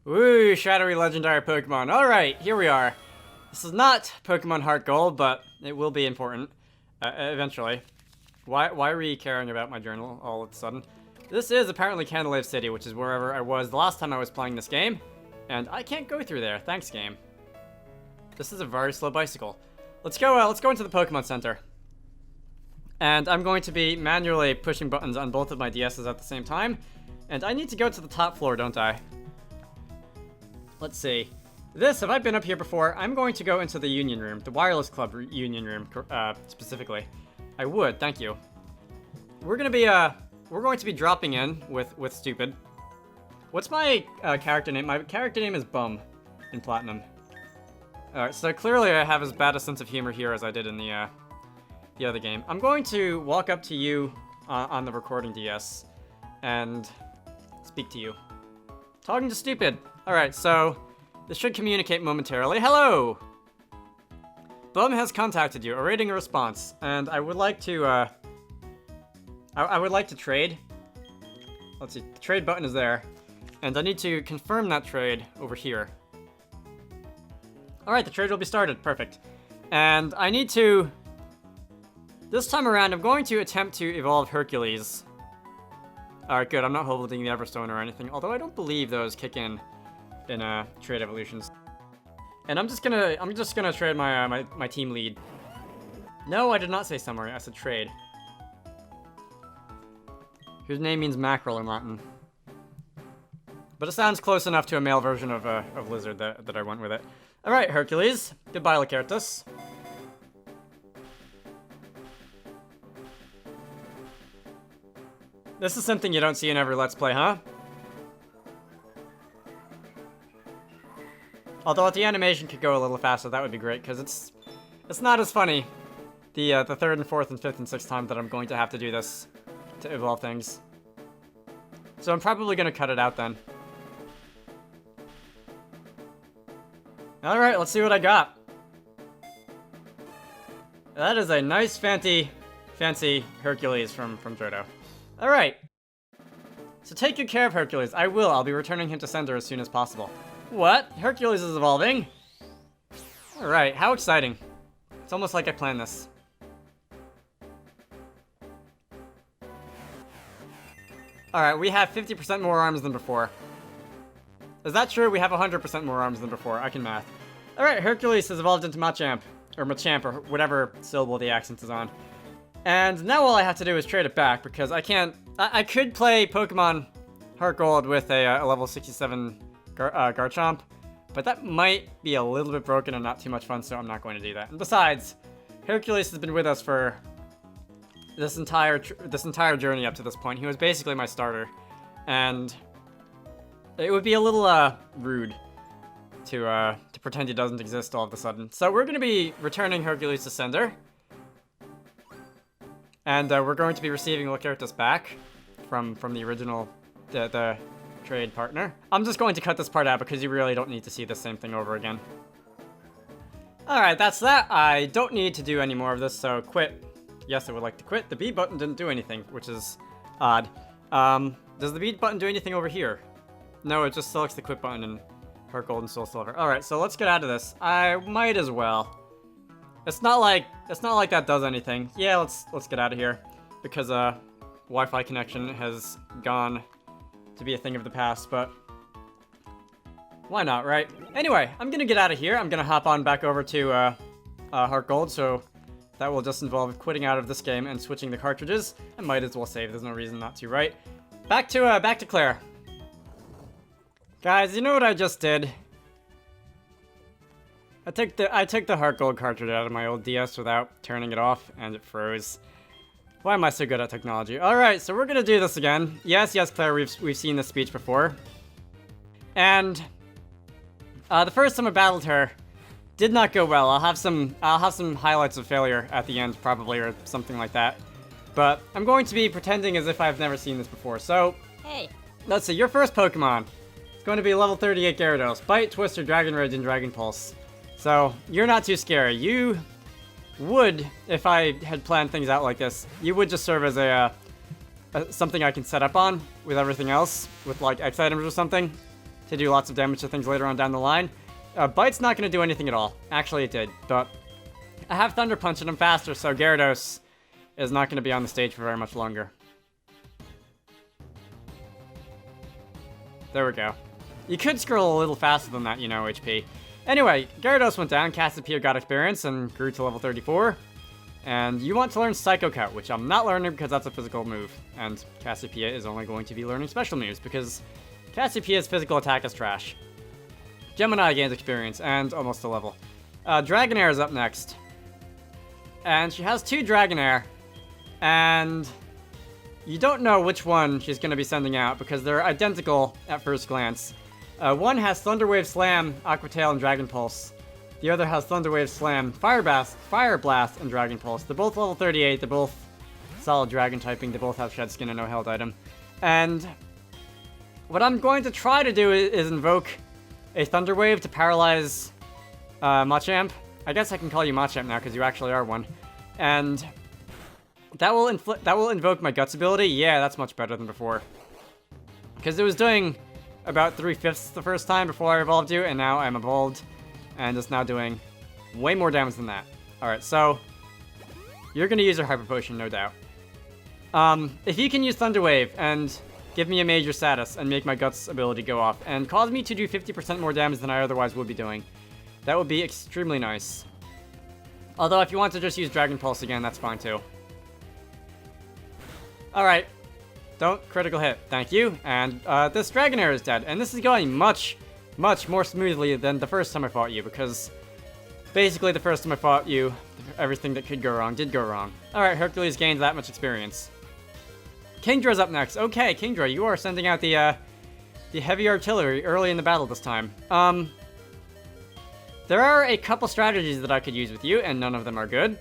Woo, shadowy legendary Pokemon. Alright, here we are. This is not Pokemon HeartGold, but it will be important. Eventually. Why are we caring about my journal all of a sudden? This is apparently Candlelight City, which is wherever I was the last time I was playing this game. And I can't go through there. Thanks, game. This is a very slow bicycle. Let's go into the Pokemon Center. And I'm going to be manually pushing buttons on both of my DSs at the same time. And I need to go to the top floor, don't I? Let's see. Have I been up here before? I'm going to go into the Union Room, the Wireless Club Union Room, specifically. I would, thank you. We're going to be dropping in with Stupid. What's my character name? My character name is Bum in Platinum. Alright, so clearly I have as bad a sense of humor here as I did in the other game. I'm going to walk up to you on the recording DS and speak to you. Talking to Stupid. Alright, so this should communicate momentarily. Hello! Bum has contacted you, awaiting a response, and I would like to, I would like to trade. Let's see, the trade button is there, and I need to confirm that trade over here. Alright, the trade will be started, perfect. And I need to, this time around, I'm going to attempt to evolve Hercules. Alright, good, I'm not holding the Everstone or anything, although I don't believe those kick in trade evolutions. And I'm just gonna trade my team lead. No, I did not say summary, I said trade. Whose name means mackerel in Latin. But it sounds close enough to a male version of lizard that I went with it. Alright, Hercules. Goodbye, Lacertus. This is something you don't see in every Let's Play, huh? Although if the animation could go a little faster, that would be great, because it's not as funny the third and fourth and fifth and sixth time that I'm going to have to do this to evolve things. So I'm probably going to cut it out then. Alright, let's see what I got. That is a nice fancy Hercules from Johto. Alright. So take good care of Hercules. I will. I'll be returning him to sender as soon as possible. What? Hercules is evolving? Alright, how exciting. It's almost like I planned this. Alright, we have 50% more arms than before. Is that true? We have 100% more arms than before. I can math. Alright, Hercules has evolved into Machamp. Or Machamp, or whatever syllable the accent is on. And now all I have to do is trade it back, because I can't... I could play Pokemon HeartGold with a level 67 Garchomp, but that might be a little bit broken and not too much fun, so I'm not going to do that. And besides, Hercules has been with us for this entire journey up to this point. He was basically my starter, and it would be a little rude to pretend he doesn't exist all of a sudden. So we're going to be returning Hercules to sender, and we're going to be receiving Lacertus back from the original the trade partner. I'm just going to cut this part out because you really don't need to see the same thing over again. Alright, that's that. I don't need to do any more of this, so quit. Yes, I would like to quit. The B button didn't do anything, which is odd. Does the B button do anything over here? No, it just selects the quit button in HeartGold and Soul Silver. Alright, so let's get out of this. I might as well. It's not like that does anything. Yeah, let's get out of here. Because Wi-Fi connection has gone to be a thing of the past, but why not, right? Anyway, I'm gonna get out of here. I'm gonna hop on back over to HeartGold, so that will just involve quitting out of this game and switching the cartridges. I might as well save. There's no reason not to, right? Back to Clair. Guys, you know what I just did? I took the HeartGold cartridge out of my old DS without turning it off, and it froze. Why am I so good at technology? Alright, so we're gonna do this again. Yes, Claire, we've seen this speech before. And the first time I battled her did not go well. I'll have some highlights of failure at the end, probably, or something like that. But I'm going to be pretending as if I've never seen this before. So, hey, let's see, your first Pokemon. It's going to be level 38 Gyarados. Bite, Twister, Dragon Rage, and Dragon Pulse. So, you're not too scary. You would, if I had planned things out like this, you would just serve as something I can set up on with everything else, with like X items or something, to do lots of damage to things later on down the line. Bite's not going to do anything at all. Actually, it did, but I have Thunder Punch and I'm faster, so Gyarados is not going to be on the stage for very much longer. There we go. You could scroll a little faster than that, you know, HP. Anyway, Gyarados went down, Cassiopeia got experience, and grew to level 34. And you want to learn Psycho Cut, which I'm not learning because that's a physical move. And Cassiopeia is only going to be learning special moves, because Cassiopeia's physical attack is trash. Gemini gains experience, and almost a level. Dragonair is up next. And she has 2 Dragonair. And you don't know which one she's going to be sending out, because they're identical at first glance. One has Thunder Wave Slam, Aqua Tail, and Dragon Pulse. The other has Thunder Wave Slam, Fire Blast, and Dragon Pulse. They're both level 38, they're both solid dragon typing, they both have Shed Skin and no held item. And what I'm going to try to do is invoke a Thunder Wave to paralyze Machamp. I guess I can call you Machamp now because you actually are one. And that will invoke my Guts ability. Yeah, that's much better than before. Because it was doing about 3/5 the first time before I evolved you, and now I'm evolved, and it's now doing way more damage than that. Alright, so you're going to use your Hyper Potion, no doubt. If you can use Thunder Wave and give me a major status and make my Guts ability go off and cause me to do 50% more damage than I otherwise would be doing, that would be extremely nice. Although if you want to just use Dragon Pulse again, that's fine too. Alright. Don't critical hit. Thank you. And this Dragonair is dead. And this is going much, much more smoothly than the first time I fought you, because basically the first time I fought you, everything that could go wrong did go wrong. Alright, Hercules gains that much experience. Kingdra's up next. Okay, Kingdra, you are sending out the heavy artillery early in the battle this time. There are a couple strategies that I could use with you, and none of them are good.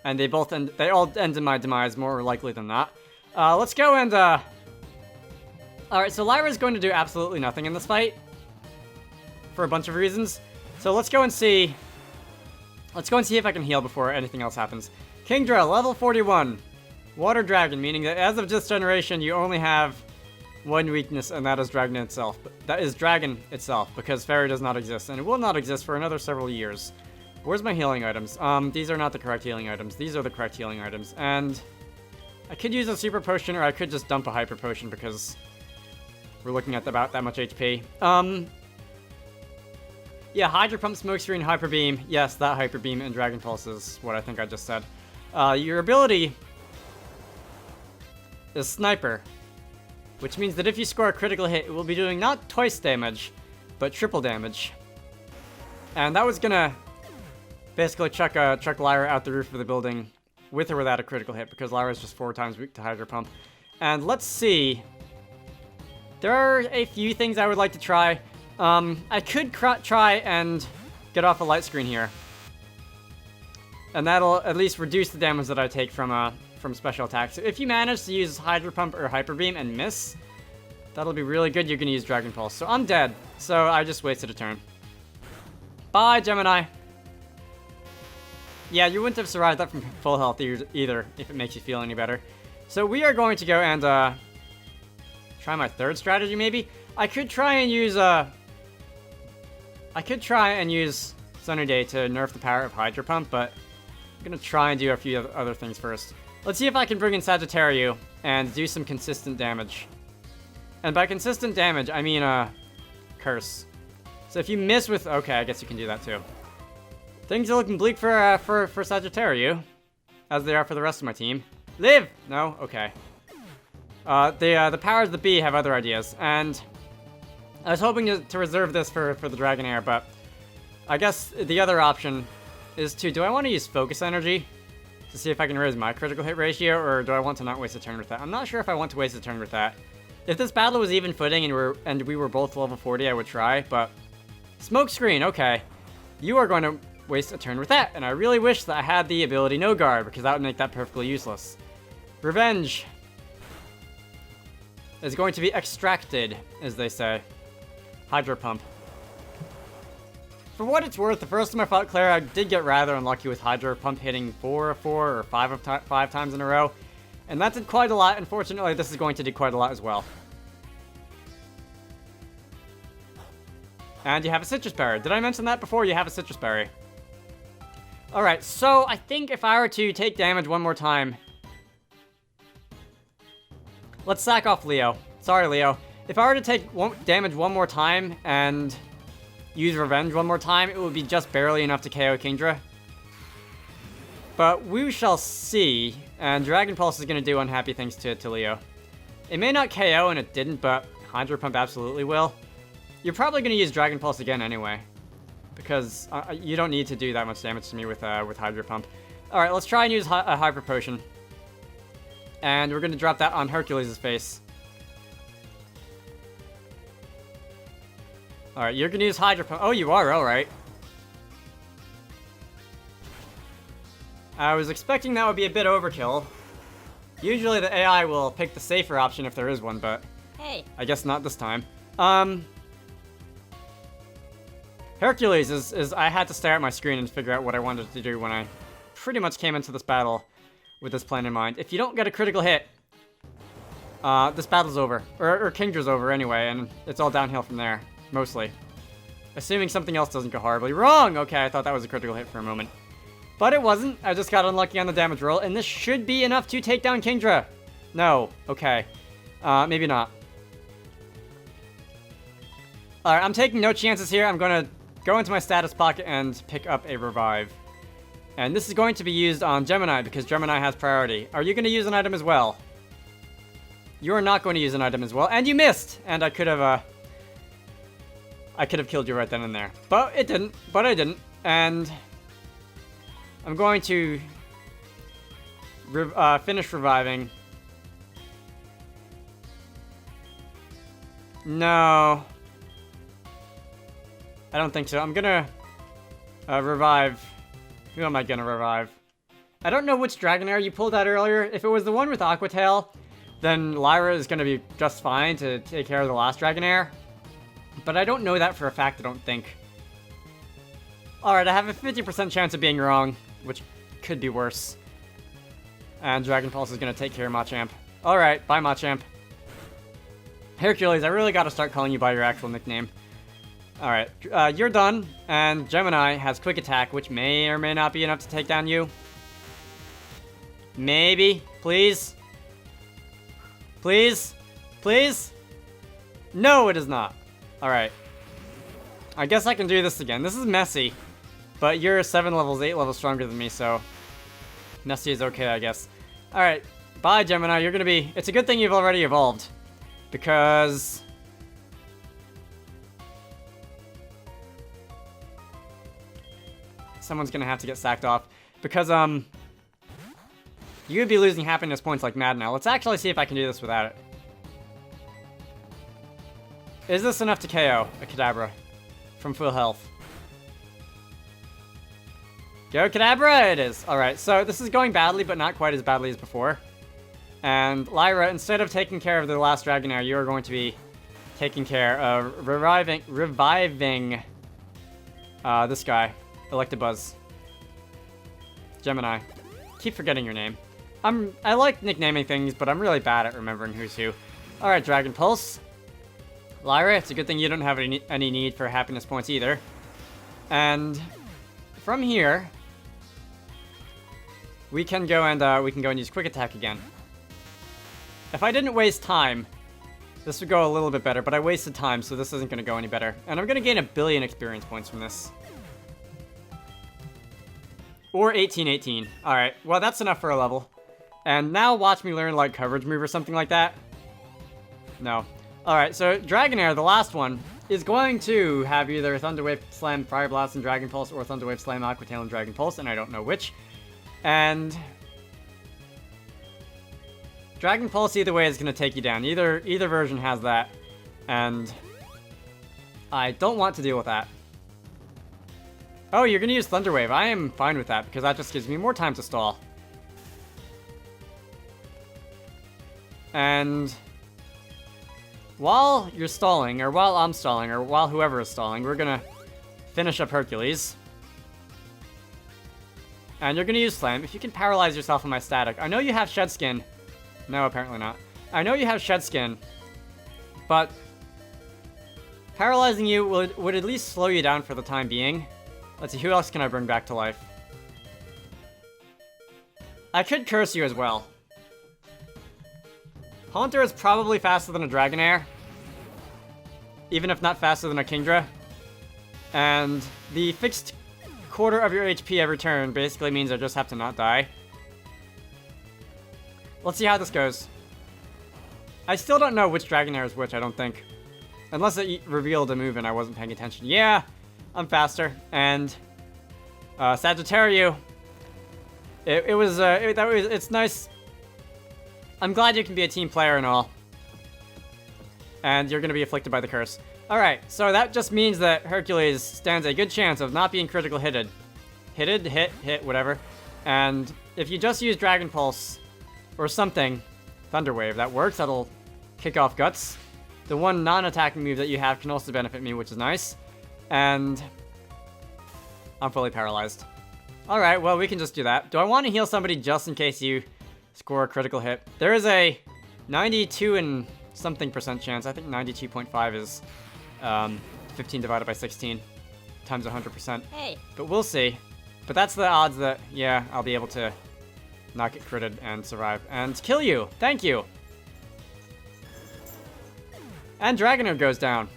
And they all end in my demise, more likely than not. Let's go and, Alright, so Lyra's going to do absolutely nothing in this fight. For a bunch of reasons. So let's go and see if I can heal before anything else happens. Kingdra, level 41. Water Dragon, meaning that as of this generation, you only have one weakness, and that is Dragon itself. That is Dragon itself, because Fairy does not exist, and it will not exist for another several years. Where's my healing items? These are not the correct healing items. These are the correct healing items, and I could use a Super Potion, or I could just dump a Hyper Potion, because we're looking at about that much HP. Yeah, Hydro Pump, Smokescreen, Hyper Beam. Yes, that Hyper Beam and Dragon Pulse is what I think I just said. Your ability is Sniper, which means that if you score a critical hit, it will be doing not twice damage, but triple damage. And that was gonna basically chuck Lyra out the roof of the building with or without a critical hit, because Lyra is just 4 times weak to Hydro Pump. And let's see. There are a few things I would like to try. I could try and get off a light screen here. And that'll at least reduce the damage that I take from special attacks. So if you manage to use Hydro Pump or Hyper Beam and miss, that'll be really good. You're gonna use Dragon Pulse. So I'm dead. So I just wasted a turn. Bye, Gemini. Yeah, you wouldn't have survived that from full health either, if it makes you feel any better. So we are going to go and try my third strategy, maybe? I could try and use Sunny Day to nerf the power of Hydro Pump, but I'm gonna try and do a few other things first. Let's see if I can bring in Sagittarius and do some consistent damage. And by consistent damage, I mean Curse. So if you miss with... Okay, I guess you can do that too. Things are looking bleak for Sagittarius, as they are for the rest of my team. Live! No? Okay. The powers that be have other ideas, and I was hoping to reserve this for the Dragonair, but I guess the other option is to... Do I want to use Focus Energy to see if I can raise my critical hit ratio, or do I want to not waste a turn with that? I'm not sure if I want to waste a turn with that. If this battle was even footing and we were both level 40, I would try, but... Smokescreen, okay. You are going to waste a turn with that, and I really wish that I had the ability No Guard, because that would make that perfectly useless. Revenge is going to be extracted, as they say. Hydro Pump. For what it's worth, the first time I fought Clair, I did get rather unlucky with Hydro Pump hitting 4 or 5 times in a row. And that did quite a lot. Unfortunately, this is going to do quite a lot as well. And you have a citrus berry. Did I mention that before? You have a citrus berry. Alright, so I think if I were to take damage one more time... Let's sack off Leo. Sorry, Leo. If I were to take damage one more time and use Revenge one more time, it would be just barely enough to KO Kingdra. But we shall see. And Dragon Pulse is going to do unhappy things to Leo. It may not KO, and it didn't, but Hydro Pump absolutely will. You're probably going to use Dragon Pulse again anyway. Because you don't need to do that much damage to me with Hydro Pump. Alright, let's try and use a Hyper Potion. And we're going to drop that on Hercules' face. Alright, you're going to use Hydro Pump. Oh, you are? Alright. I was expecting that would be a bit overkill. Usually the AI will pick the safer option if there is one, but... Hey. I guess not this time. Hercules is I had to stare at my screen and figure out what I wanted to do when I pretty much came into this battle with this plan in mind. If you don't get a critical hit, this battle's over. Or Kingdra's over anyway, and it's all downhill from there, mostly. Assuming something else doesn't go horribly wrong! Okay, I thought that was a critical hit for a moment. But it wasn't. I just got unlucky on the damage roll, and this should be enough to take down Kingdra. No. Okay. Maybe not. Alright, I'm taking no chances here. I'm going to go into my status pocket and pick up a revive. And this is going to be used on Gemini, because Gemini has priority. Are you going to use an item as well? You are not going to use an item as well, and you missed! And I could have killed you right then and there. But it didn't. But I didn't. And... I'm going to finish reviving. No. I don't think so. I'm gonna revive. Who am I gonna revive? I don't know which Dragonair you pulled out earlier. If it was the one with Aquatail, then Lyra is gonna be just fine to take care of the last Dragonair. But I don't know that for a fact, I don't think. Alright, I have a 50% chance of being wrong, which could be worse. And Dragon Pulse is going to take care of Machamp. Alright, bye Machamp. Hercules, I really got to start calling you by your actual nickname. Alright, you're done. And Gemini has Quick Attack, which may or may not be enough to take down you. Maybe. Please. Please. Please. No, it is not. Alright. I guess I can do this again. This is messy. But you're 7 levels, 8 levels stronger than me, so... messy is okay, I guess. Alright, bye Gemini, you're gonna be... It's a good thing you've already evolved. Because... someone's gonna have to get sacked off. Because, you would be losing happiness points like mad now. Let's actually see if I can do this without it. Is this enough to KO a Kadabra from full health? Go Kadabra! It is. Alright, so this is going badly, but not quite as badly as before. And Lyra, instead of taking care of the last Dragonair, you are going to be taking care of reviving this guy, Electabuzz. Gemini. Keep forgetting your name. I like nicknaming things, but I'm really bad at remembering who's who. Alright, Dragon Pulse. Lyra, it's a good thing you don't have any need for happiness points either. And from here, we can go and use Quick Attack again. If I didn't waste time, this would go a little bit better, but I wasted time, so this isn't going to go any better. And I'm going to gain 1 billion experience points from this. Or 1818. Alright, well that's enough for a level. And now watch me learn like coverage move or something like that. No. Alright, so Dragonair, the last one, is going to have either Thunder Wave Slam, Fire Blast, and Dragon Pulse, or Thunder Wave Slam, Aqua Tail, and Dragon Pulse, and I don't know which. And Dragon Pulse either way is going to take you down. Either version has that, and I don't want to deal with that. Oh, you're going to use Thunder Wave. I am fine with that, because that just gives me more time to stall. And while you're stalling, or while I'm stalling, or while whoever is stalling, we're going to finish up Hercules. And you're going to use Slam. If you can paralyze yourself on my static. I know you have Shed Skin. No, apparently not. I know you have Shed Skin, but Paralyzing you would at least slow you down for the time being. Let's see, who else can I bring back to life? I could curse you as well. Haunter is probably faster than a Dragonair. Even if not faster than a Kingdra. And the fixed quarter of your HP every turn basically means I just have to not die. Let's see how this goes. I still don't know which Dragonair is which, I don't think. Unless it revealed a move and I wasn't paying attention. Yeah, I'm faster. And Sagittarius. It's nice. I'm glad you can be a team player and all. And you're going to be afflicted by the curse. Alright, so that just means that Hercules stands a good chance of not being critical hitted. Hit, whatever. And if you just use Dragon Pulse or something, Thunder Wave, that works. That'll kick off Guts. The one non-attacking move that you have can also benefit me, which is nice. And I'm fully paralyzed. Alright, well, we can just do that. Do I want to heal somebody just in case you score a critical hit? There is a 92 and something % chance. I think 92.5 is 15 divided by 16 times 100%. Hey. But we'll see. But that's the odds that, yeah, I'll be able to not get critted and survive. And kill you! Thank you! And Dragonair goes down.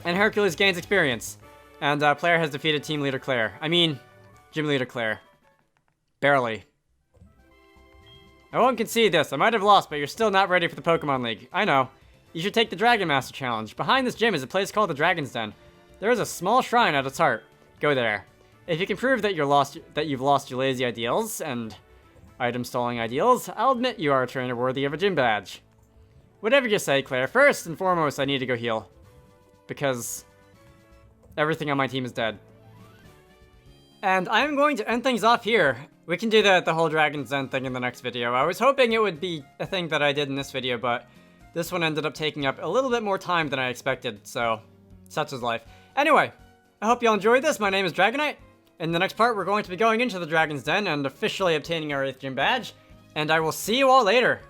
And Hercules gains experience. And Clair has defeated Team Leader Clair. I mean, Gym Leader Clair. Barely. I won't concede this. I might have lost, but you're still not ready for the Pokemon League. I know. You should take the Dragon Master Challenge. Behind this gym is a place called the Dragon's Den. There is a small shrine at its heart. Go there. If you can prove that you've lost your lazy ideals and item stalling ideals, I'll admit you are a trainer worthy of a gym badge. Whatever you say, Claire. First and foremost, I need to go heal. Because everything on my team is dead. And I'm going to end things off here. We can do the whole Dragon's Den thing in the next video. I was hoping it would be a thing that I did in this video, but this one ended up taking up a little bit more time than I expected, so such is life. Anyway, I hope you all enjoyed this. My name is Dragonite. In the next part, we're going to be going into the Dragon's Den and officially obtaining our 8th gym badge. And I will see you all later.